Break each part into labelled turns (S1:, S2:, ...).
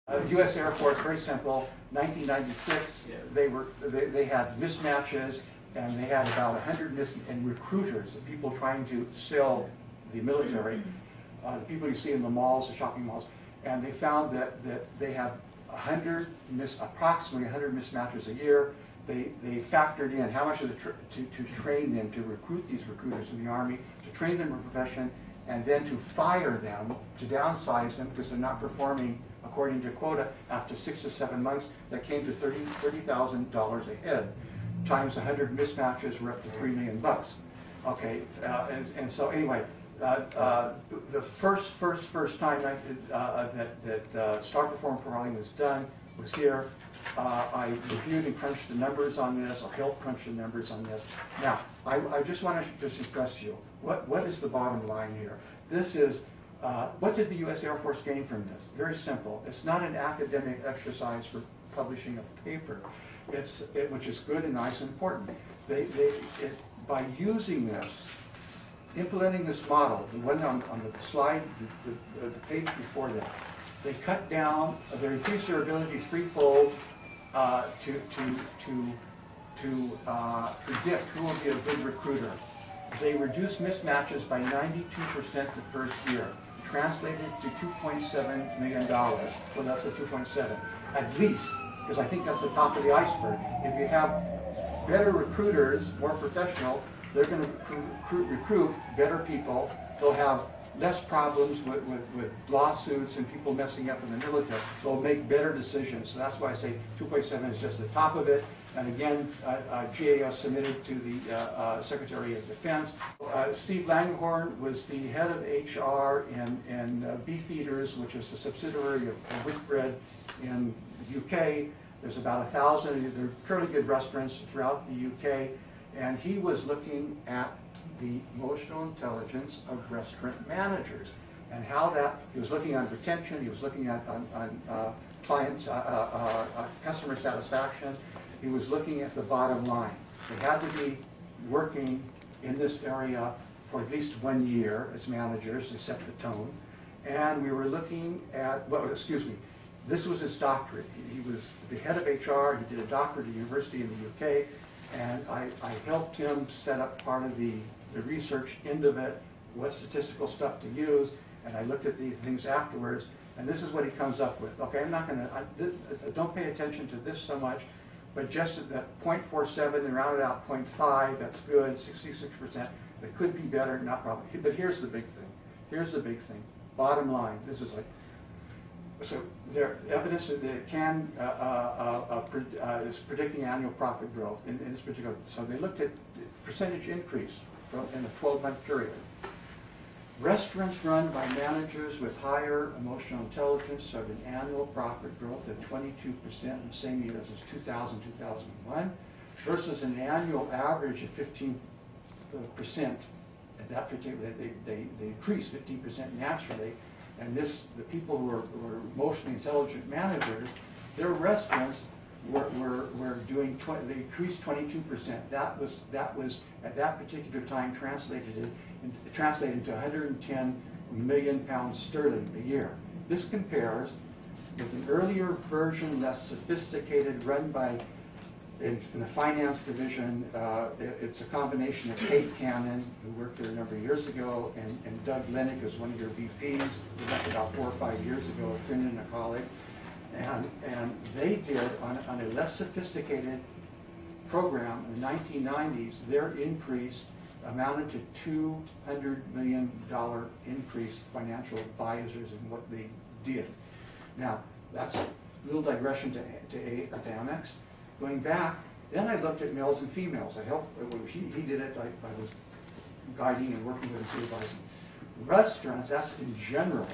S1: U.S. Air Force, very simple. 1996, they had mismatches, and they had about 100 and recruiters, the people trying to sell the military, the people you see in the malls, the shopping malls, and they found that they had approximately 100 mismatches a year. They factored in how much to train them, to recruit these recruiters in the Army, to train them in a profession, and then to fire them, to downsize them because they're not performing according to quota after 6 to 7 months. That came to $30,000 a head. Times 100 mismatches, we're up to $3 million. Okay, and so anyway, the first time that star performer profiling was done was here. I reviewed and crunched the numbers on this, or helped crunch the numbers on this. Now, I just want to just express to you, what is the bottom line here? This is, what did the U.S. Air Force gain from this? Very simple. It's not an academic exercise for publishing a paper, which is good and nice and important. By using this, implementing this model, the one on the slide, the page before that, they cut down, they increased their ability threefold to predict who will be a good recruiter. They reduced mismatches by 92% the first year, translated to $2.7 million. Well, that's the 2.7, at least, because I think that's the top of the iceberg. If you have better recruiters, more professional, they're going to recruit better people. They'll have less problems with lawsuits and people messing up in the military. They'll make better decisions. So that's why I say 2.7 is just the top of it. And again, GAO submitted to the Secretary of Defense. Steve Langhorne was the head of HR in Beefeaters, which is a subsidiary of Whitbread in the UK. There's about 1,000. They're fairly good restaurants throughout the UK. And he was looking at the emotional intelligence of restaurant managers and how that, he was looking on retention, he was looking at on clients, customer satisfaction, he was looking at the bottom line. They had to be working in this area for at least 1 year as managers to set the tone. And we were looking at, well, excuse me, this was his doctorate. He was the head of HR, he did a doctorate at a university in the UK, and I helped him set up part of the research end of it, what statistical stuff to use, and I looked at these things afterwards, and this is what he comes up with. Okay, I'm not going to, don't pay attention to this so much, but just at that 0.47 and rounded out 0.5, that's good, 66%. It could be better, not probably. But here's the big thing. Here's the big thing. Bottom line, this is like, so there evidence that it can is predicting annual profit growth in this particular. So they looked at percentage increase in a 12-month period. Restaurants run by managers with higher emotional intelligence showed an annual profit growth of 22% in the same year as 2000-2001, versus an annual average of 15%. At that particular, they increased 15% naturally. And the people who were emotionally intelligent managers, their restaurants were doing, they increased 22%. That was at that particular time translated to 110 million pounds sterling a year. This compares with an earlier version, less sophisticated, run by in the finance division. It's a combination of Kate Cannon, who worked there a number of years ago, and Doug Lennick, who's one of your VPs, who left about 4 or 5 years ago, a friend and a colleague. And they did, on a less sophisticated program in the 1990s, their increase amounted to $200 million increase financial advisors in what they did. Now, that's a little digression to Amex. Going back, then I looked at males and females. I helped, he did it, I was guiding and working with him, supervising. Restaurants, that's in general,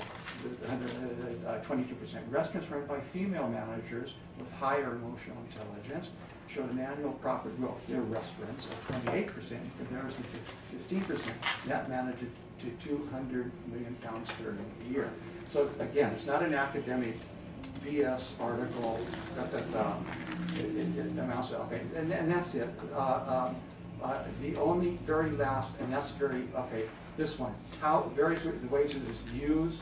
S1: 22%. Restaurants run by female managers with higher emotional intelligence showed an annual profit growth. Their restaurants of 28% in comparison to 15%. That amounted to 200 million pounds sterling a year. So again, it's not an academic BS article. It amounts to, okay, and that's it. The only very last, and that's very, okay, this one, how various the ways it is used.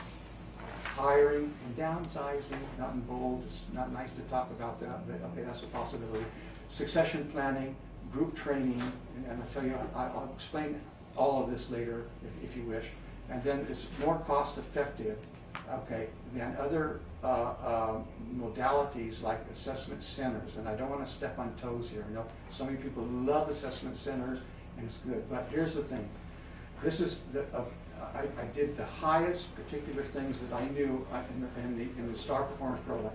S1: hiring and downsizing, not in bold, it's not nice to talk about that, but okay, that's a possibility. Succession planning, group training, and I'll tell you, I'll explain all of this later if you wish. And then it's more cost effective, okay, than other modalities like assessment centers. And I don't want to step on toes here. You know, so many people love assessment centers, and it's good. But here's the thing. This is I did the highest particular things that I knew in the STAR Performance Program.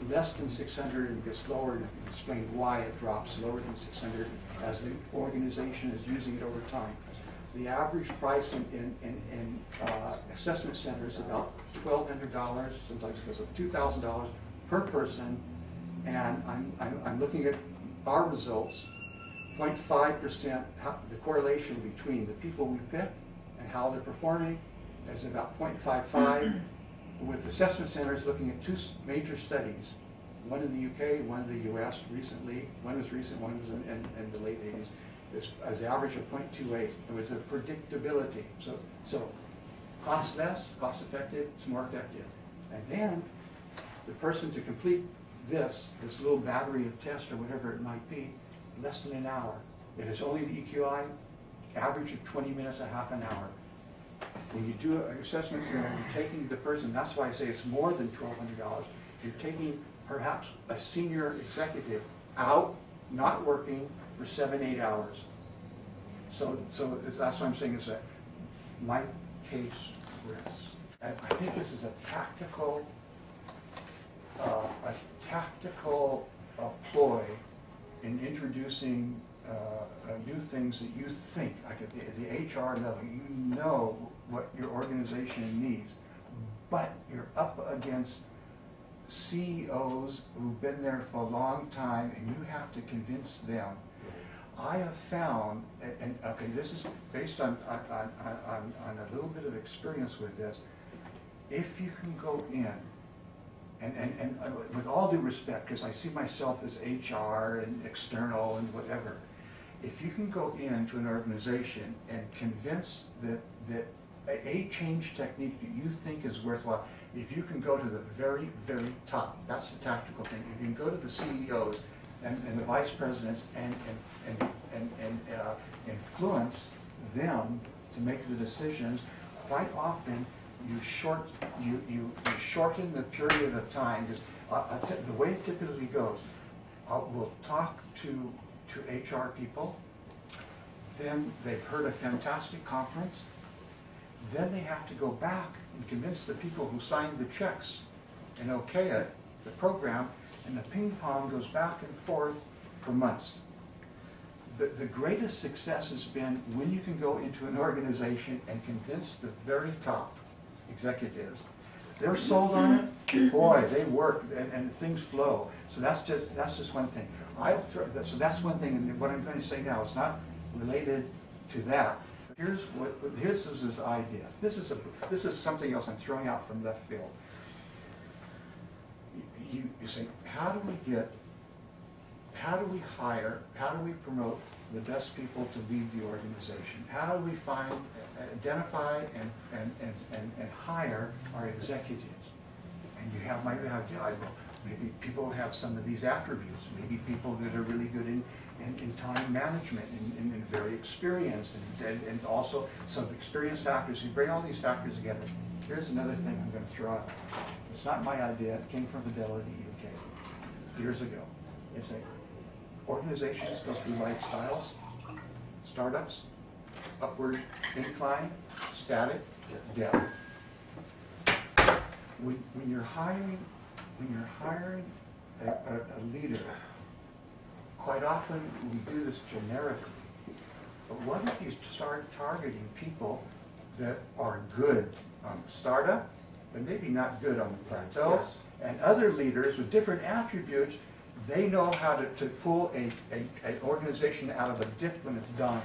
S1: Less than 600, and it gets lower, and I can explain why it drops lower than 600 as the organization is using it over time. The average price in assessment centers is about $1,200, sometimes it goes up to $2,000 per person, and I'm looking at our results, 0.5%, the correlation between the people we pick and how they're performing is about 0.55. With assessment centers looking at two major studies, one in the UK, one in the US recently, one was recent, one was in the late 80s, as an average of 0.28. It was a predictability. So cost less, cost effective, it's more effective. And then the person to complete this little battery of tests or whatever it might be, less than an hour. If it's only the EQI, average of 20 minutes, a half an hour. When you do an assessment center, you're taking the person, that's why I say it's more than $1,200. You're taking perhaps a senior executive out, not working for 7-8 hours. So that's what I'm saying is that my case rests. And I think this is a tactical ploy in introducing new things that you think, like at the HR level, you know what your organization needs, but you're up against CEOs who've been there for a long time, and you have to convince them. I have found, and okay, this is based on a little bit of experience with this, if you can go in, and with all due respect, because I see myself as HR and external and whatever, if you can go into an organization and convince that a change technique that you think is worthwhile, if you can go to the very, very top, that's the tactical thing. If you can go to the CEOs and the vice presidents and influence them to make the decisions, quite often you shorten the period of time. Because the way it typically goes, we'll talk to HR people, then they've heard a fantastic conference, then they have to go back and convince the people who signed the checks and okay it, the program, and the ping pong goes back and forth for months. The greatest success has been when you can go into an organization and convince the very top executives. They're sold on it, boy, they work and things flow. So that's just one thing. So that's one thing, and what I'm going to say now is not related to that. Here's this idea. This is something else I'm throwing out from left field. You say, how do we hire, how do we promote the best people to lead the organization? How do we identify and hire our executives? And you maybe people have some of these attributes. Maybe people that are really good in time management and very experienced, and also some experience factors. You bring all these factors together. Here's another thing I'm going to throw out. It's not my idea. It came from Fidelity UK years ago. It's like organizations go through life styles, startups, upward incline, static, depth. When you're hiring a leader, quite often we do this generically. But what if you start targeting people that are good on the startup, but maybe not good on the plateau, yes, and other leaders with different attributes, they know how to pull an organization out of a dip when it's dying.